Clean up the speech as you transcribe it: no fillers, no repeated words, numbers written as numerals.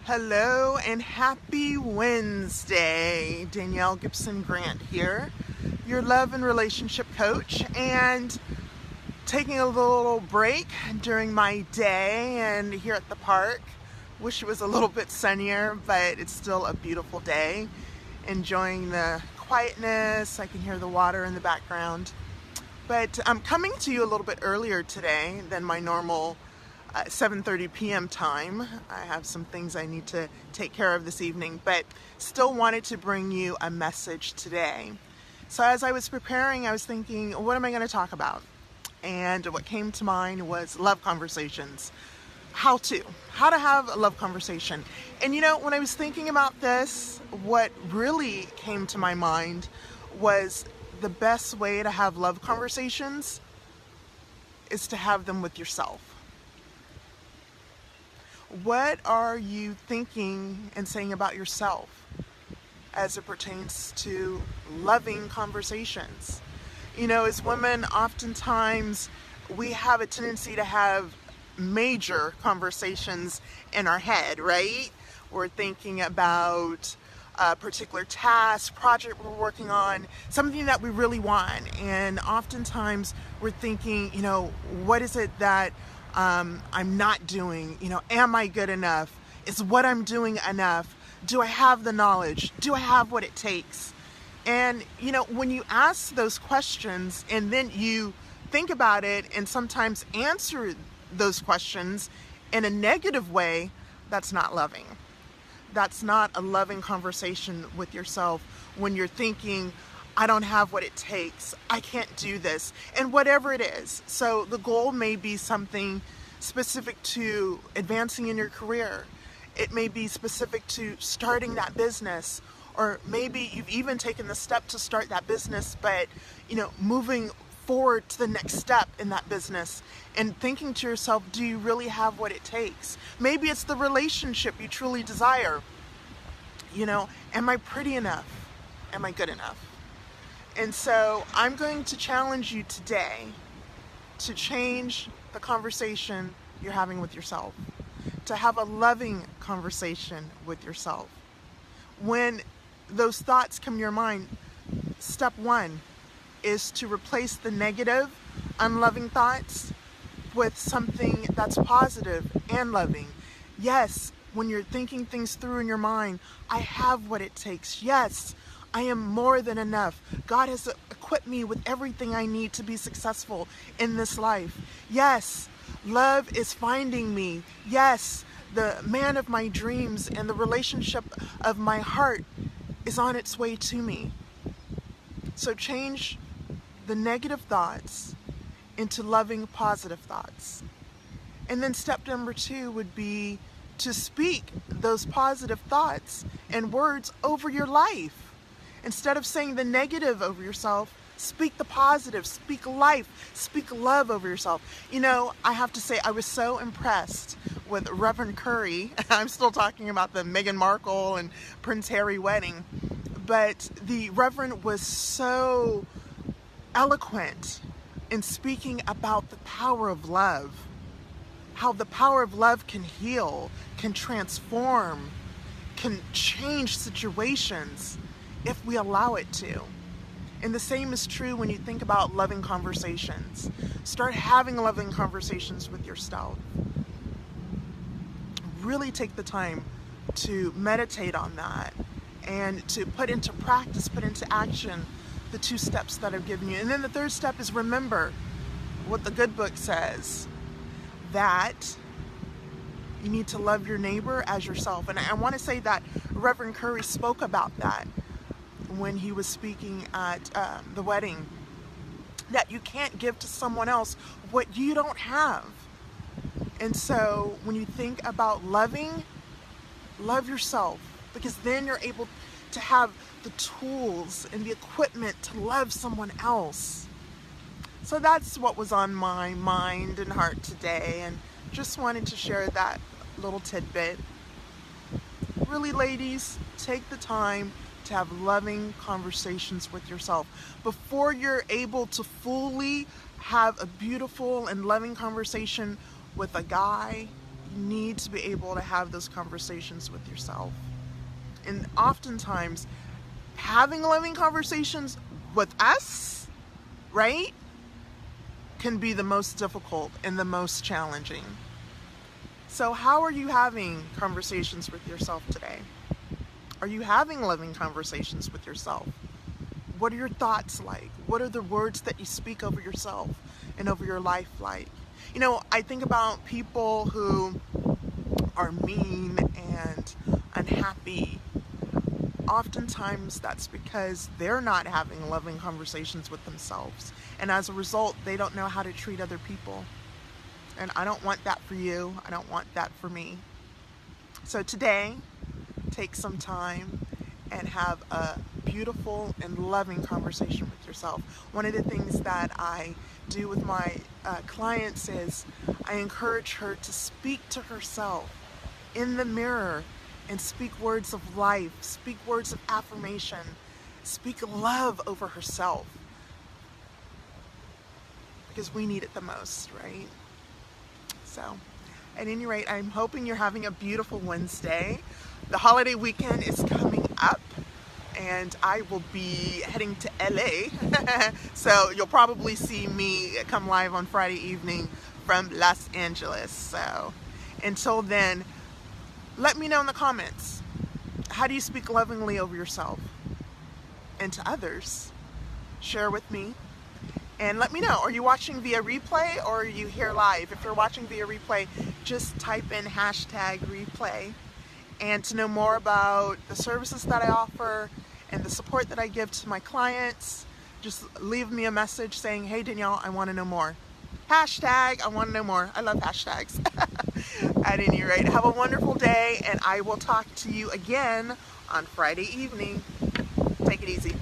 Hello and happy Wednesday. Danielle Gibson Grant here, your love and relationship coach, and taking a little break during my day and here at the park. Wish it was a little bit sunnier, but it's still a beautiful day. Enjoying the quietness. I can hear the water in the background. But I'm coming to you a little bit earlier today than my normal 7:30 p.m. time. I have some things I need to take care of this evening, but still wanted to bring you a message today. So as I was preparing, I was thinking, what am I going to talk about? And what came to mind was love conversations. How to have a love conversation. And when I was thinking about this, what really came to my mind was the best way to have love conversations is to have them with yourself. What are you thinking and saying about yourself as it pertains to loving conversations? As women, oftentimes we have a tendency to have major conversations in our head, right? We're thinking about a particular task, project we're working on, something that we really want. And oftentimes we're thinking, what is it that I'm not doing? Am I good enough? Is what I'm doing enough? Do I have the knowledge? Do I have what it takes? And, when you ask those questions and then you think about it and sometimes answer those questions in a negative way, that's not loving. That's not a loving conversation with yourself when you're thinking, I don't have what it takes, I can't do this, and whatever it is. So the goal may be something specific to advancing in your career. It may be specific to starting that business, or maybe you've even taken the step to start that business, but moving forward to the next step in that business and thinking to yourself, do you really have what it takes? Maybe it's the relationship you truly desire. Am I pretty enough? Am I good enough? And so I'm going to challenge you today to change the conversation you're having with yourself, to have a loving conversation with yourself. When those thoughts come to your mind, step one is to replace the negative, unloving thoughts with something that's positive and loving. Yes, when you're thinking things through in your mind, I have what it takes. Yes, I am more than enough. God has equipped me with everything I need to be successful in this life. Yes, love is finding me. Yes, the man of my dreams and the relationship of my heart is on its way to me. So change the negative thoughts into loving, positive thoughts. And then step number two would be to speak those positive thoughts and words over your life. Instead of saying the negative over yourself, speak the positive, speak life, speak love over yourself. I have to say, I was so impressed with Reverend Curry. I'm still talking about the Meghan Markle and Prince Harry wedding, but the Reverend was so eloquent in speaking about the power of love, how the power of love can heal, can transform, can change situations if we allow it to. And the same is true when you think about loving conversations. Start having loving conversations with yourself. Really take the time to meditate on that and to put into practice, put into action the 2 steps that I've given you. And then the 3rd step is remember what the good book says, that you need to love your neighbor as yourself. And I want to say that Reverend Curry spoke about that when he was speaking at the wedding, that you can't give to someone else what you don't have. And so when you think about loving, love yourself, because then you're able to have the tools and the equipment to love someone else. So that's what was on my mind and heart today, and just wanted to share that little tidbit. Really, ladies, take the time to have loving conversations with yourself. Before you're able to fully have a beautiful and loving conversation with a guy, You need to be able to have those conversations with yourself. And oftentimes, having loving conversations with us, right, can be the most difficult and the most challenging. So how are you having conversations with yourself today? Are you having loving conversations with yourself? What are your thoughts like? What are the words that you speak over yourself and over your life like? You know, I think about people who are mean and unhappy. Oftentimes that's because they're not having loving conversations with themselves. And as a result, they don't know how to treat other people. And I don't want that for you. I don't want that for me. So today, take some time and have a beautiful and loving conversation with yourself. One of the things that I do with my clients is I encourage her to speak to herself in the mirror and speak words of life, speak words of affirmation, speak love over herself, because we need it the most, right? So at any rate, I'm hoping you're having a beautiful Wednesday. The holiday weekend is coming up and I will be heading to LA. So you'll probably see me come live on Friday evening from Los Angeles. So until then, let me know in the comments, how do you speak lovingly over yourself and to others? Share with me. And let me know, are you watching via replay or are you here live? If you're watching via replay, just type in #replay. And to know more about the services that I offer and the support that I give to my clients, just leave me a message saying, hey Danielle, I want to know more. I want to know more. I love hashtags. At any rate, have a wonderful day and I will talk to you again on Friday evening. Take it easy.